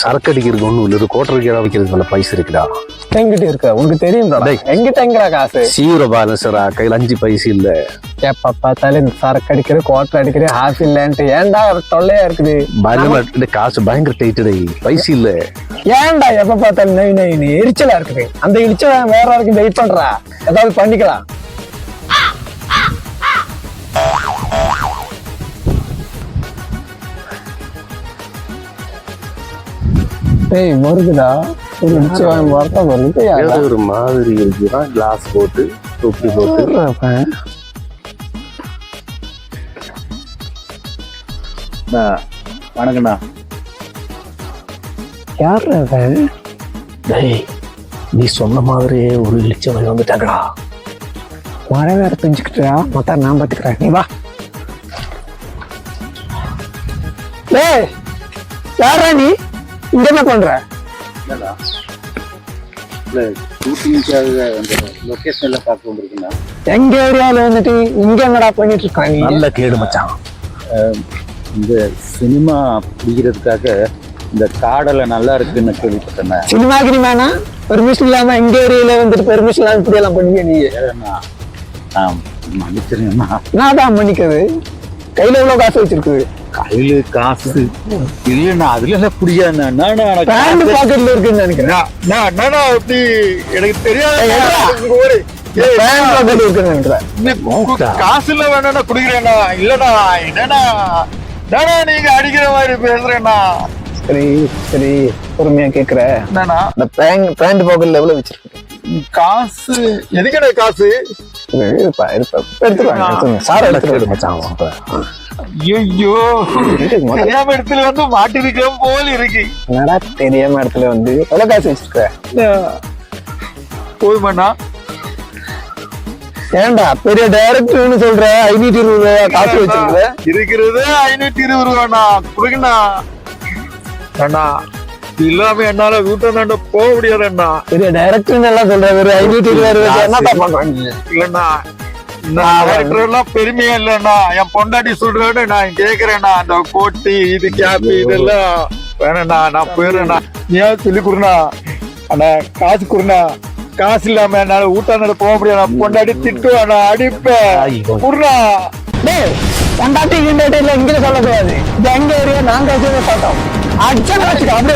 சரக்கு அடிக்கிறதுக்கு ஒண்ணும் இல்லை, இது கோட்டை கீழே வைக்கிறதுக்கு நல்ல பைசா இருக்குடா. எங்கிட்ட இருக்க உனக்கு தெரியும் எங்கிட்ட எங்கடா காசு? சீரோ பேலன்ஸரா, கையில் 5 பைசா இல்ல. எப்ப பார்த்தாலும் இந்த சரக்கு அடிக்கிற கோட்டை அடிக்கிற ஹாஃப் இல்லன்ட்டு ஏன்டா தொல்லையா இருக்குது? பயங்கர காசு, பயங்கர டைட்டு, பைசா இல்ல. ஏன்டா எப்ப பார்த்தாலும் நை நை எரிச்சலா இருக்குது? அந்த எரிச்சல வேற யாருக்கு வெயிட் பண்றா, ஏதாவது பண்ணிக்கலாம். ஏய் வருதுடா, ஒரு நிச்சயம் வார்த்தை வருது. ஒரு மாதிரி இருக்குதான், கிளாஸ் போட்டு தொப்பி போட்டு. வணக்கண்ணா. யாரு நீ சொன்ன மாதிரியே ஒரு இளிச்சவை வந்துட்டாங்கடா. மழை வேற பெஞ்சுக்கிட்டா, மொத்தம் நான் பாத்துக்கிறேன், நீ வா. ஏய் யாரா நீ இங்க என்ன பண்ற? லொகேஷன்ல பார்க்க வந்திருக்கேன். எங்க ஏரியால வந்துட்டு இங்க என்னடா பண்ணிட்டு இருக்கான் நீ? நல்ல கேடு மச்சான். இந்த சினிமா பிடிக்கிறதுக்காக இந்த காடலை நல்லா இருக்குன்னு கேள்விப்பட்டேன். சினிமா கிரிமானா பெர்மிஷன் இல்லாம எங்க ஏரியால வந்துட்டு பெர்மிஷன் இல்லாம இப்படி எல்லாம் பண்ணுவீங்க நீ? மன்னிச்சிருங்கண்ணா. நான் தான் மன்னிக்கிறது. கையில எவ்வளவு காசு வச்சிருக்கு? கையில காசு இல்லைண்ணா, அதுல என்ன புரியாது. பாக்கெட்ல இருக்குன்னு நினைக்கிறேன். எனக்கு தெரியாது. காசு இல்ல வேணா குடிக்கிறேண்ணா. இல்லண்ணா என்னண்ணா நீங்க அடிக்கிற மாதிரி பேசுறேண்ணா. சரி சரி பொறுமையா கேக்குற. என்னண்ணா இந்த பேண்ட் பாக்கெட்ல எவ்வளவு வச்சிருக்கு? காசு எதுக்கடா காசு? இருப்பா எடுத்துருவாங்க. சார் எடுத்துட்டு மச்சான். ஐயோ தெரியாம இடத்துல வந்து மாட்டிருக்க போல இருக்கு. என்னடா தெரியாம இடத்துல வந்து எவ்வளவு காசு வச்சிருக்க? போதுமாண்ணா? ஏன்டா பெரிய டைரக்டர்னு சொல்ற 520 ரூபாய் காசு வச்சிருக்க? இருக்கிறது 520 ரூபாண்ணா. கொடுங்கண்ணா. அண்ணா இல்லாம என்னால வீட்டாண்ட போக முடியாதுண்ணா. பெரிய டைரக்டர் எல்லாம் சொல்ற வெறும் 520 ரூபாய் என்னப்பா பண்றாங்க? இல்லண்ணா எல்லாம் பெருமையா இல்லண்ணா. என் பொண்டாட்டி சொல்றேன்னு நான் கேக்குறேண்ணா. அந்த கோட்டி இது கேப் இதெல்லாம் வேணாண்ணா, நான் போயிடுறேண்ணா. ஏன் சொல்லி கொடுண்ணா. அண்ணா காசு கொடுண்ணா. காசு இல்லாம என்னால ஊட்டாண்ட போக முடியாது. பொண்டாட்டி திட்டுவாண்ணா, அடிப்பேன். கொடுண்ணா. பொண்டாட்டி இல்ல இங்க சொல்லக்கூடாது. இது எங்க ஏரியா, நாங்க பார்த்தோம். அடிச்சா அப்படியே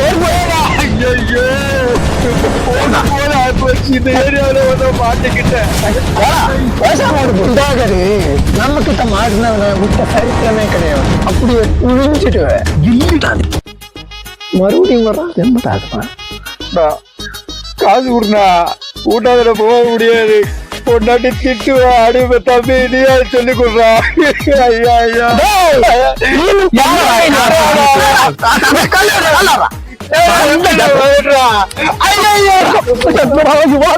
இந்த ஏரியாவில வந்து மாட்டிக்கிட்டேன். நம்ம கிட்ட மாட்டினவன விட்ட சரித்திரமே கிடையாது. அப்படியே உழிஞ்சிட்டு மறுபடியும் வர்றான். காசு கொடுண்ணா. ஊட்டாத போக முடியாது. பொண்டாட்டி திட்டுவா, அடிப்ப. தம்பி நீயா சொல்லி கொடுறா. ஐயா ஐயா ஐயோ